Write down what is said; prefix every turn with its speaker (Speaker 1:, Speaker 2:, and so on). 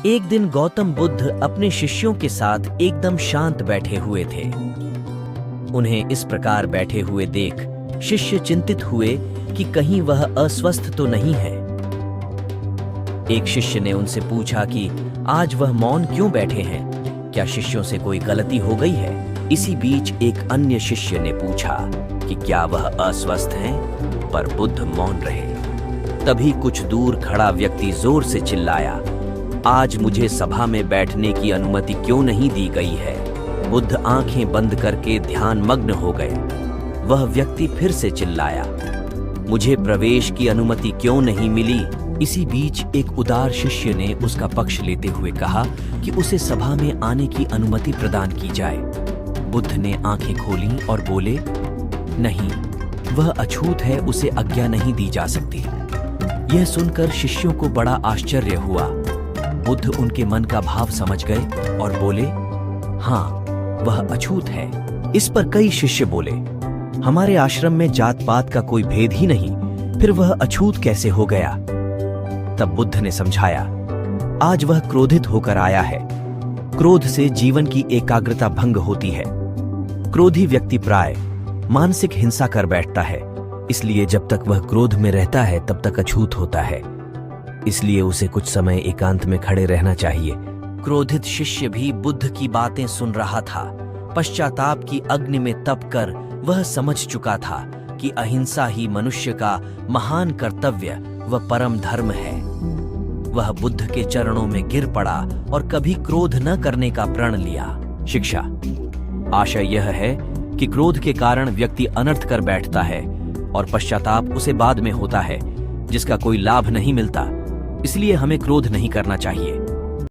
Speaker 1: एक दिन गौतम बुद्ध अपने शिष्यों के साथ एकदम शांत बैठे हुए थे। उन्हें इस प्रकार बैठे हुए देख शिष्य चिंतित हुए कि कहीं वह अस्वस्थ तो नहीं है। एक शिष्य ने उनसे पूछा कि आज वह मौन क्यों बैठे हैं, क्या शिष्यों से कोई गलती हो गई है? इसी बीच एक अन्य शिष्य ने पूछा कि क्या वह अस्वस्थ हैं? पर बुद्ध मौन रहे। तभी कुछ दूर खड़ा व्यक्ति जोर से चिल्लाया, आज मुझे सभा में बैठने की अनुमति क्यों नहीं दी गई है? बुद्ध आंखें बंद करके ध्यान मग्न हो गए। वह व्यक्ति फिर से चिल्लाया, मुझे प्रवेश की अनुमति क्यों नहीं मिली? इसी बीच एक उदार शिष्य ने उसका पक्ष लेते हुए कहा कि उसे सभा में आने की अनुमति प्रदान की जाए। बुद्ध ने आंखें खोलीं और बोले, नहीं, वह अछूत है, उसे आज्ञा नहीं दी जा सकती। यह सुनकर शिष्यों को बड़ा आश्चर्य हुआ। बुद्ध उनके मन का भाव समझ गए और बोले, हाँ, वह अछूत है। इस पर कई शिष्य बोले, हमारे आश्रम में जात पात का कोई भेद ही नहीं, फिर वह अछूत कैसे हो गया? तब बुद्ध ने समझाया, आज वह क्रोधित होकर आया है। क्रोध से जीवन की एकाग्रता भंग होती है। क्रोधी व्यक्ति प्राय मानसिक हिंसा कर बैठता है, इसलिए जब तक वह क्रोध में रहता है तब तक अछूत होता है। इसलिए उसे कुछ समय एकांत में खड़े रहना चाहिए। क्रोधित शिष्य भी बुद्ध की बातें सुन रहा था। पश्चाताप की अग्नि में तप कर वह समझ चुका था कि अहिंसा ही मनुष्य का महान कर्तव्य व परम धर्म है। वह बुद्ध के चरणों में गिर पड़ा और कभी क्रोध न करने का प्रण लिया। शिक्षा, आशय यह है कि क्रोध के कारण व्यक्ति अनर्थ कर बैठता है और पश्चाताप उसे बाद में होता है, जिसका कोई लाभ नहीं मिलता। इसलिए हमें क्रोध नहीं करना चाहिए।